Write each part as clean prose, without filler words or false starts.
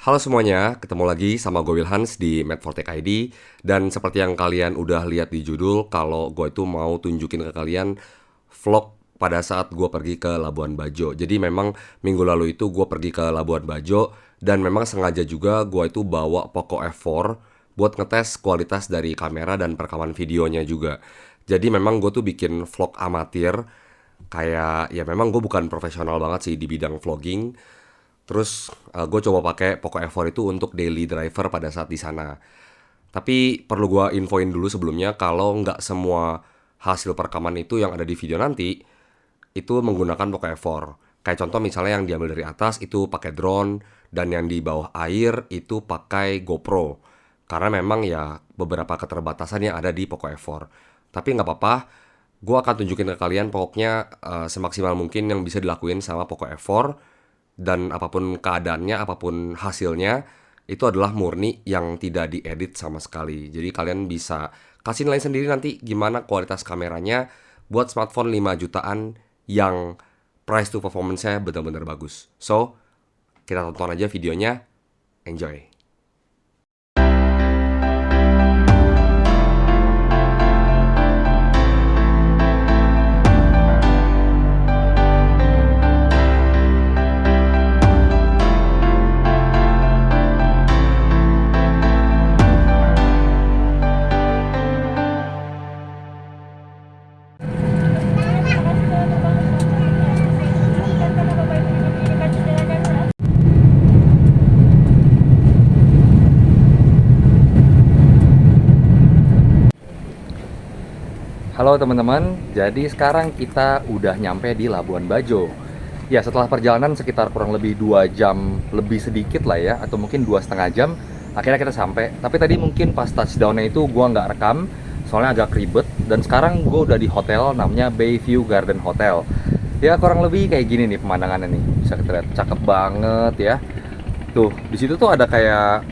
Halo semuanya, ketemu lagi sama gue Wilhans di Medfortech ID. Dan seperti yang kalian udah lihat di judul, kalau gue itu mau tunjukin ke kalian vlog pada saat gue pergi ke Labuan Bajo. Jadi memang minggu lalu itu gue pergi ke Labuan Bajo, dan memang sengaja juga gue itu bawa Poco F4 buat ngetes kualitas dari kamera dan perekaman videonya juga. Jadi memang gue tuh bikin vlog amatir, kayak ya memang gue bukan profesional banget sih di bidang vlogging. Terus gue coba pakai Poco F4 itu untuk daily driver pada saat di sana. Tapi perlu gue infoin dulu sebelumnya kalau nggak semua hasil perekaman itu yang ada di video nanti itu menggunakan Poco F4. Kayak contoh misalnya yang diambil dari atas itu pakai drone, dan yang di bawah air itu pakai GoPro. Karena memang ya beberapa keterbatasan yang ada di Poco F4. Tapi nggak apa-apa, gue akan tunjukin ke kalian pokoknya semaksimal mungkin yang bisa dilakuin sama Poco F4. Dan apapun keadaannya, apapun hasilnya, itu adalah murni yang tidak diedit sama sekali. Jadi kalian bisa kasih nilai sendiri nanti gimana kualitas kameranya buat smartphone 5 jutaan yang price to performance-nya benar-benar bagus. So, kita tonton aja videonya. Enjoy. Halo teman-teman, jadi sekarang kita udah nyampe di Labuan Bajo. Ya, setelah perjalanan sekitar kurang lebih 2 jam lebih sedikit lah ya, atau mungkin 2,5 jam, akhirnya kita sampai. Tapi tadi mungkin pas touchdown-nya itu gua nggak rekam, soalnya agak ribet. Dan sekarang gua udah di hotel, namanya Bayview Garden Hotel. Ya, kurang lebih kayak gini nih pemandangannya nih. Bisa kita lihat, cakep banget ya. Tuh, di situ tuh ada kayak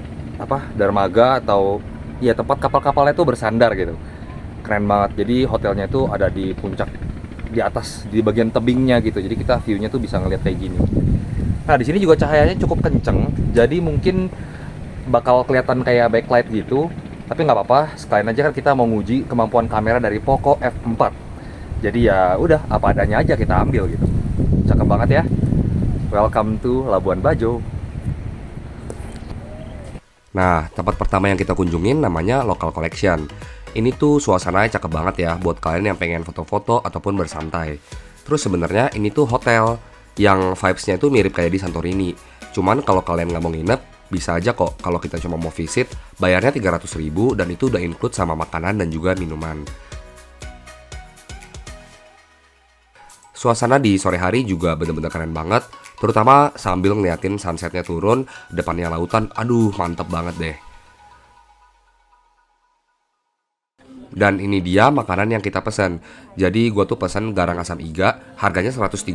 dermaga atau ya tempat kapal-kapalnya tuh bersandar gitu. Keren banget. Jadi hotelnya itu ada di puncak, di atas, di bagian tebingnya gitu. Jadi kita view-nya tuh bisa ngeliat kayak gini. Nah, di sini juga cahayanya cukup kenceng. Jadi mungkin bakal kelihatan kayak backlight gitu. Tapi nggak apa-apa. Sekalian aja kan kita mau nguji kemampuan kamera dari Poco F4. Jadi ya udah, apa adanya aja kita ambil gitu. Cakep banget ya. Welcome to Labuan Bajo. Nah, tempat pertama yang kita kunjungin namanya Local Collection. Ini tuh suasananya cakep banget ya buat kalian yang pengen foto-foto ataupun bersantai. Terus sebenarnya ini tuh hotel yang vibes-nya tuh mirip kayak di Santorini. Cuman kalau kalian nggak mau nginep, bisa aja kok. Kalau kita cuma mau visit, bayarnya 300.000 dan itu udah include sama makanan dan juga minuman. Suasana di sore hari juga bener-bener keren banget, terutama sambil ngeliatin sunsetnya turun, depannya lautan, aduh mantep banget deh. Dan ini dia makanan yang kita pesan. Jadi gue tuh pesan garang asam iga, harganya 130.000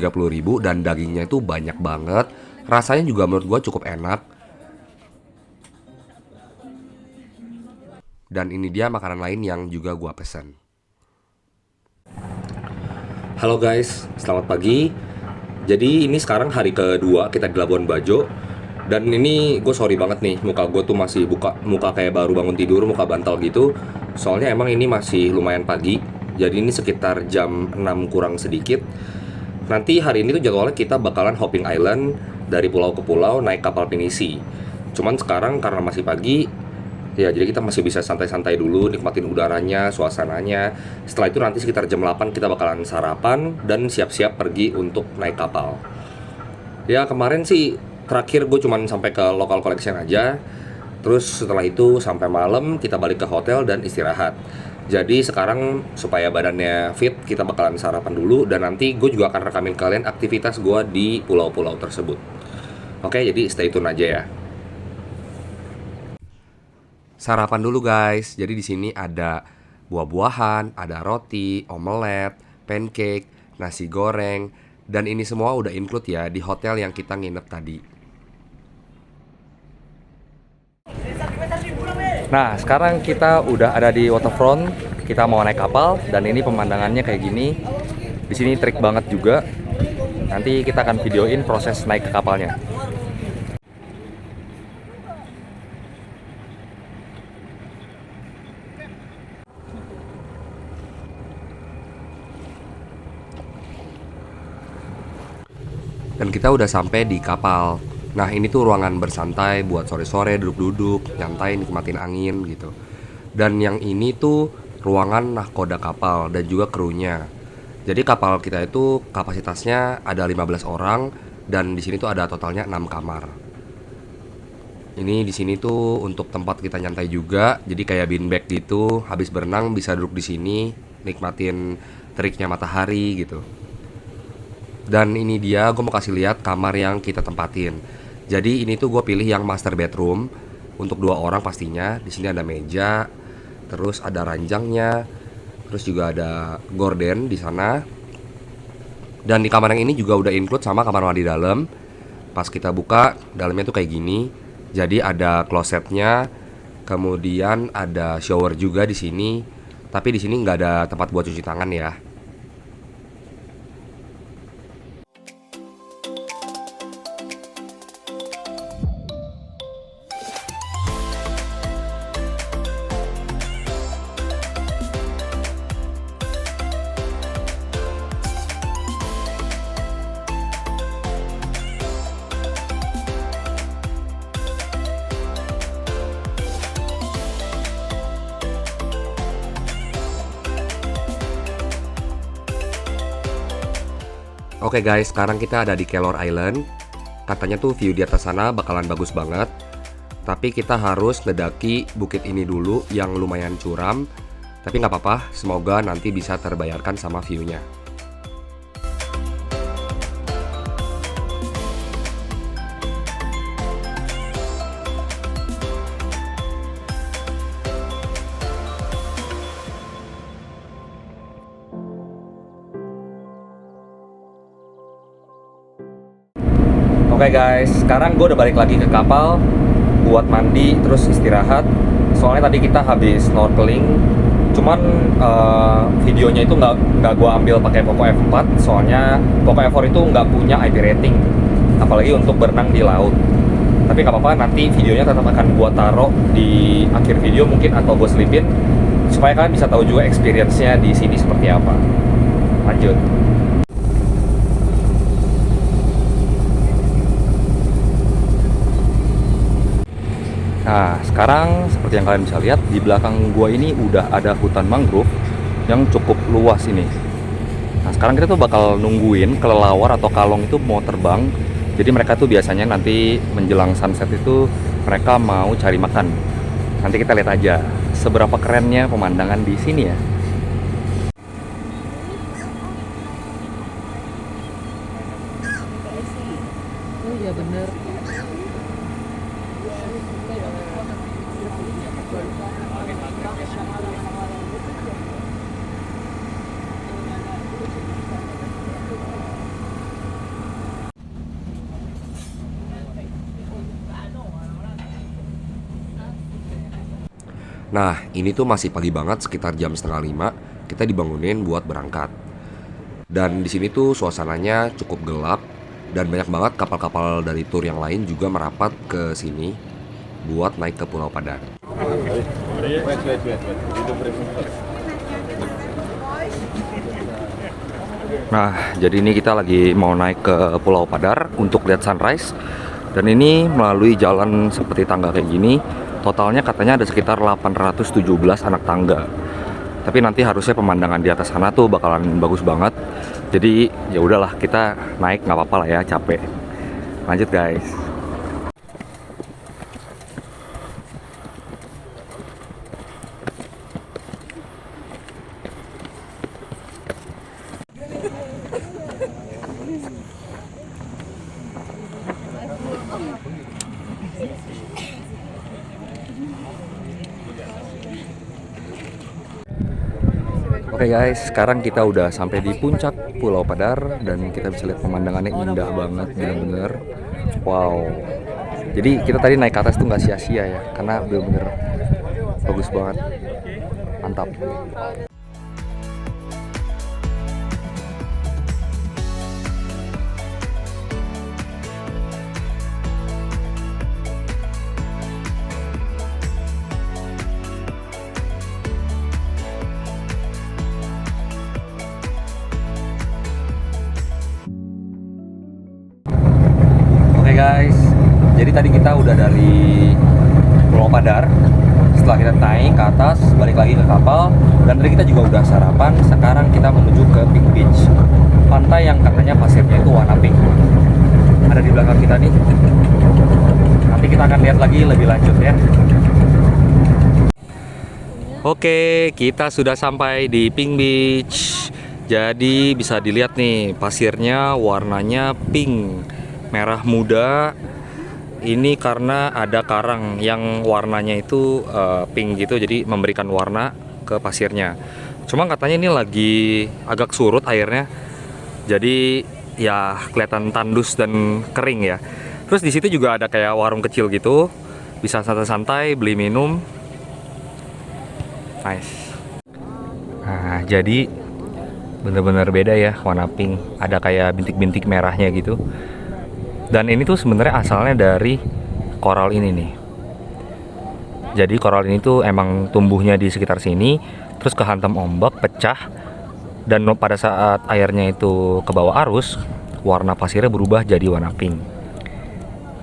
dan dagingnya itu banyak banget. Rasanya juga menurut gue cukup enak. Dan ini dia makanan lain yang juga gue pesan. Halo guys, selamat pagi. Jadi ini sekarang hari kedua kita di Labuan Bajo. Dan ini gue sorry banget nih, muka gue tuh masih muka kayak baru bangun tidur, muka bantal gitu. Soalnya emang ini masih lumayan pagi. Jadi ini sekitar jam 6 kurang sedikit. Nanti hari ini tuh jadwalnya kita bakalan hopping island dari pulau ke pulau naik kapal pinisi. Cuman sekarang karena masih pagi, ya jadi kita masih bisa santai-santai dulu, nikmatin udaranya, suasananya. Setelah itu nanti sekitar jam 8 kita bakalan sarapan dan siap-siap pergi untuk naik kapal. Ya kemarin sih terakhir gue cuman sampai ke Local Collection aja. Terus setelah itu sampai malam kita balik ke hotel dan istirahat. Jadi sekarang supaya badannya fit, kita bakalan sarapan dulu. Dan nanti gue juga akan rekamin kalian aktivitas gue di pulau-pulau tersebut. Oke, jadi stay tune aja ya. Sarapan dulu guys. Jadi di sini ada buah-buahan, ada roti, omelet, pancake, nasi goreng, dan ini semua udah include ya di hotel yang kita nginep tadi. Nah, sekarang kita udah ada di waterfront. Kita mau naik kapal dan ini pemandangannya kayak gini. Di sini trik banget juga. Nanti kita akan videoin proses naik ke kapalnya. Dan kita udah sampai di kapal. Nah, ini tuh ruangan bersantai buat sore-sore duduk-duduk, nyantai nikmatin angin gitu. Dan yang ini tuh ruangan nahkoda kapal dan juga krunya. Jadi kapal kita itu kapasitasnya ada 15 orang dan di sini tuh ada totalnya 6 kamar. Ini di sini tuh untuk tempat kita nyantai juga, jadi kayak beanbag gitu. Habis berenang bisa duduk di sini, nikmatin teriknya matahari gitu. Dan ini dia, gue mau kasih lihat kamar yang kita tempatin. Jadi ini tuh gue pilih yang master bedroom untuk 2 orang pastinya. Di sini ada meja, terus ada ranjangnya, terus juga ada gorden di sana. Dan di kamar yang ini juga udah include sama kamar mandi dalam. Pas kita buka, dalamnya tuh kayak gini. Jadi ada klosetnya, kemudian ada shower juga di sini. Tapi di sini nggak ada tempat buat cuci tangan ya. Oke guys, sekarang kita ada di Kelor Island. Katanya tuh view di atas sana bakalan bagus banget. Tapi kita harus ngedaki bukit ini dulu yang lumayan curam. Tapi nggak apa-apa, semoga nanti bisa terbayarkan sama view-nya. Oke guys, sekarang gue udah balik lagi ke kapal buat mandi terus istirahat. Soalnya tadi kita habis snorkeling, cuman videonya itu nggak gue ambil pakai Poco F4, soalnya Poco F4 itu nggak punya IP rating, apalagi untuk berenang di laut. Tapi nggak apa-apa, nanti videonya tetap akan gue taruh di akhir video mungkin, atau gue selipin supaya kalian bisa tahu juga experience-nya di sini seperti apa. Lanjut. Nah, sekarang seperti yang kalian bisa lihat, di belakang gua ini udah ada hutan mangrove yang cukup luas ini. Nah, sekarang kita tuh bakal nungguin kelelawar atau kalong itu mau terbang. Jadi mereka tuh biasanya nanti menjelang sunset itu mereka mau cari makan. Nanti kita lihat aja seberapa kerennya pemandangan di sini ya. Oh iya bener. Nah, ini tuh masih pagi banget, sekitar jam setengah 5. Kita dibangunin buat berangkat. Dan di sini tuh suasananya cukup gelap dan banyak banget kapal-kapal dari tur yang lain juga merapat ke sini buat naik ke Pulau Padar. Nah, jadi ini kita lagi mau naik ke Pulau Padar untuk lihat sunrise. Dan ini melalui jalan seperti tangga kayak gini. Totalnya katanya ada sekitar 817 anak tangga. Tapi nanti harusnya pemandangan di atas sana tuh bakalan bagus banget. Jadi ya udahlah, kita naik nggak apa-apa lah ya, capek. Lanjut guys. Oke guys, sekarang kita udah sampai di puncak Pulau Padar dan kita bisa lihat pemandangannya indah banget, bener-bener wow. Jadi kita tadi naik ke atas tuh nggak sia-sia ya, karena bener-bener bagus banget, mantap. guys, jadi tadi kita udah dari Pulau Padar. Setelah kita naik ke atas, balik lagi ke kapal, dan tadi kita juga udah sarapan. Sekarang kita menuju ke Pink Beach, pantai yang katanya pasirnya itu warna pink. Ada di belakang kita nih. Nanti kita akan lihat lagi lebih lanjut ya. Oke, kita sudah sampai di Pink Beach. Jadi bisa dilihat nih, pasirnya warnanya pink, merah muda. Ini karena ada karang yang warnanya itu pink gitu, jadi memberikan warna ke pasirnya. Cuma katanya ini lagi agak surut airnya, jadi ya kelihatan tandus dan kering ya. Terus di situ juga ada kayak warung kecil gitu, bisa santai-santai beli minum. Nice. Nah, jadi bener-bener beda ya warna pink, ada kayak bintik-bintik merahnya gitu. Dan ini tuh sebenarnya asalnya dari koral ini nih. Jadi koral ini tuh emang tumbuhnya di sekitar sini, terus kehantam ombak, pecah, dan pada saat airnya itu ke bawah arus, warna pasirnya berubah jadi warna pink.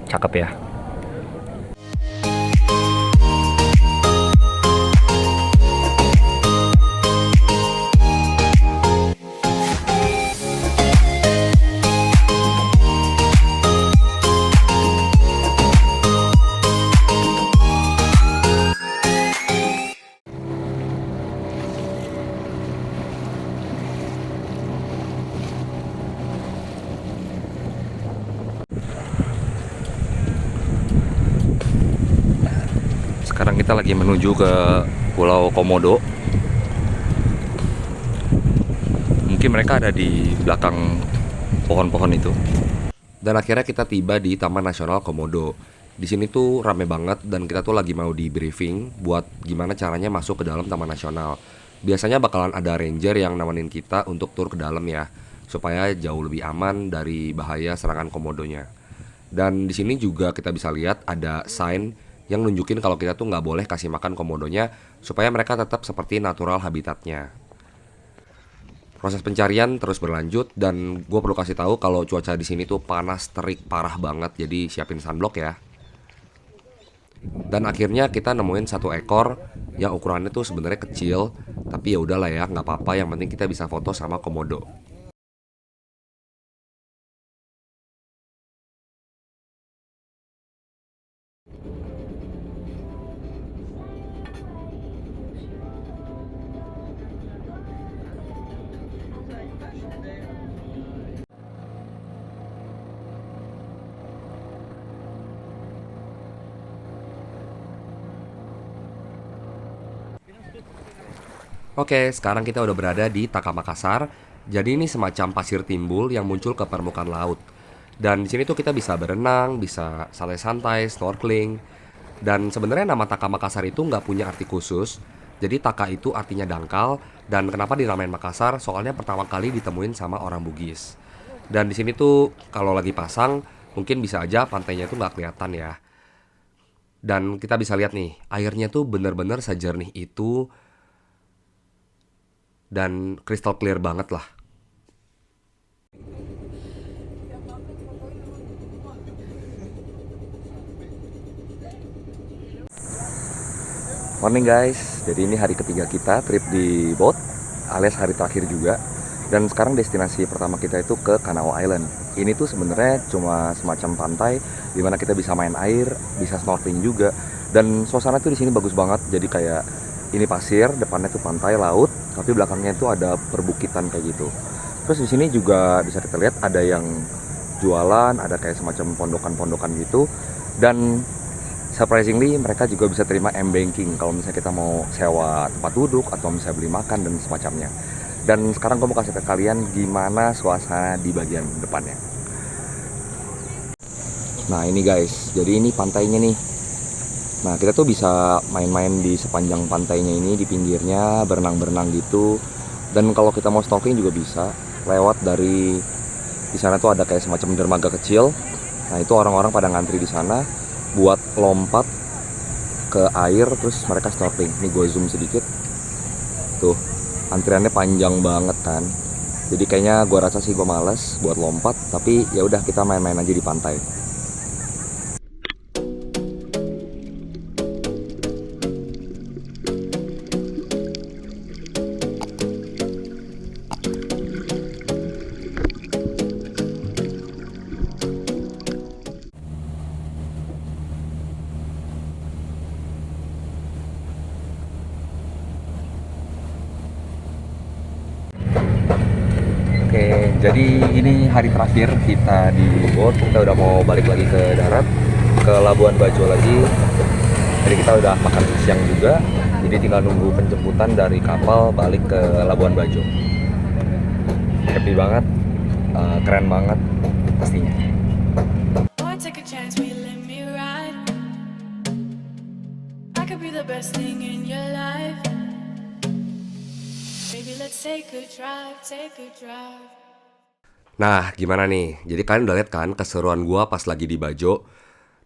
Cakep ya. Sekarang kita lagi menuju ke Pulau Komodo. Mungkin mereka ada di belakang pohon-pohon itu. Dan akhirnya kita tiba di Taman Nasional Komodo. Di sini tuh rame banget dan kita tuh lagi mau di briefing buat gimana caranya masuk ke dalam Taman Nasional. Biasanya bakalan ada ranger yang nemenin kita untuk tur ke dalam ya, supaya jauh lebih aman dari bahaya serangan komodonya. Dan di sini juga kita bisa lihat ada sign yang nunjukin kalau kita tuh nggak boleh kasih makan komodonya supaya mereka tetap seperti natural habitatnya. Proses pencarian terus berlanjut dan gue perlu kasih tahu kalau cuaca di sini tuh panas terik parah banget, jadi siapin sunblock ya. Dan akhirnya kita nemuin satu ekor yang ukurannya tuh sebenarnya kecil, tapi ya udahlah ya, nggak apa-apa, yang penting kita bisa foto sama komodo. Oke, sekarang kita udah berada di Taka Makassar. Jadi ini semacam pasir timbul yang muncul ke permukaan laut. Dan di sini tuh kita bisa berenang, bisa santai-santai, snorkeling. Dan sebenarnya nama Taka Makassar itu nggak punya arti khusus. Jadi Taka itu artinya dangkal. Dan kenapa dinamain Makassar? Soalnya pertama kali ditemuin sama orang Bugis. Dan di sini tuh kalau lagi pasang, mungkin bisa aja pantainya tuh nggak kelihatan ya. Dan kita bisa lihat nih, airnya tuh bener-bener sejernih itu dan crystal clear banget lah. Morning guys, jadi ini hari ketiga kita trip di boat, alias hari terakhir juga. Dan sekarang destinasi pertama kita itu ke Kanao Island. Ini tuh sebenarnya cuma semacam pantai di mana kita bisa main air, bisa snorkeling juga. Dan suasana tuh di sini bagus banget. Jadi kayak ini pasir, depannya tuh pantai laut, tapi belakangnya itu ada perbukitan kayak gitu. Terus di sini juga bisa kita lihat ada yang jualan, ada kayak semacam pondokan-pondokan gitu. Dan surprisingly mereka juga bisa terima M-Banking kalau misalnya kita mau sewa tempat duduk atau misalnya beli makan dan semacamnya. Dan sekarang gue mau kasih ke kalian gimana suasana di bagian depannya. Nah ini guys, jadi ini pantainya nih. Nah kita tuh bisa main-main di sepanjang pantainya ini, di pinggirnya berenang-berenang gitu. Dan kalau kita mau snorkeling juga bisa lewat dari di sana tuh ada kayak semacam dermaga kecil. Nah itu orang-orang pada ngantri di sana buat lompat ke air terus mereka snorkeling. Ini gue zoom sedikit. Tuh, antriannya panjang banget kan. Jadi kayaknya gue rasa sih gue males buat lompat, tapi ya udah kita main-main aja di pantai. Jadi ini hari terakhir kita di boat, kita udah mau balik lagi ke darat, ke Labuan Bajo lagi. Jadi kita udah makan siang juga, jadi tinggal nunggu penjemputan dari kapal balik ke Labuan Bajo. Happy banget, keren banget pastinya. Boy, take a chance, will you let me ride? I could be the best thing in your life. Baby, let's take a drive, take a drive. Nah, gimana nih? Jadi kalian udah lihat kan keseruan gua pas lagi di Bajo.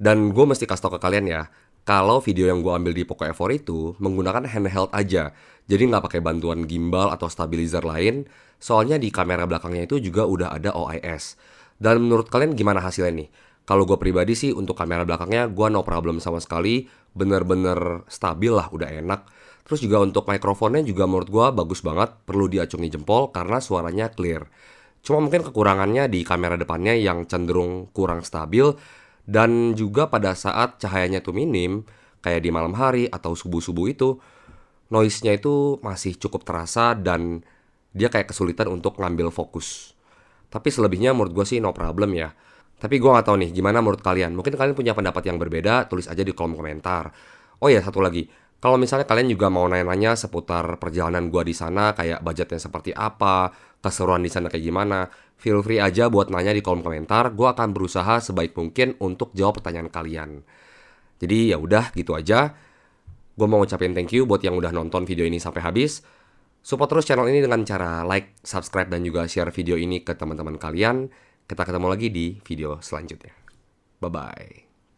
Dan gue mesti kasih tau ke kalian ya, kalau video yang gue ambil di Poco F4 itu menggunakan handheld aja. Jadi nggak pakai bantuan gimbal atau stabilizer lain, soalnya di kamera belakangnya itu juga udah ada OIS. Dan menurut kalian gimana hasilnya nih? Kalau gue pribadi sih untuk kamera belakangnya gue no problem sama sekali, bener-bener stabil lah, udah enak. Terus juga untuk mikrofonnya juga menurut gue bagus banget, perlu diacungi jempol karena suaranya clear. Cuma mungkin kekurangannya di kamera depannya yang cenderung kurang stabil, dan juga pada saat cahayanya tuh minim, kayak di malam hari atau subuh-subuh itu, noise-nya itu masih cukup terasa dan dia kayak kesulitan untuk ngambil fokus. Tapi selebihnya menurut gue sih no problem ya. Tapi gue gak tahu nih gimana menurut kalian. Mungkin kalian punya pendapat yang berbeda, tulis aja di kolom komentar. Oh ya, satu lagi. Kalau misalnya kalian juga mau nanya-nanya seputar perjalanan gue di sana, kayak budgetnya seperti apa, keseruan di sana kayak gimana, feel free aja buat nanya di kolom komentar. Gue akan berusaha sebaik mungkin untuk jawab pertanyaan kalian. Jadi ya udah gitu aja. Gue mau ngucapin thank you buat yang udah nonton video ini sampai habis. Support terus channel ini dengan cara like, subscribe, dan juga share video ini ke teman-teman kalian. Kita ketemu lagi di video selanjutnya. Bye-bye.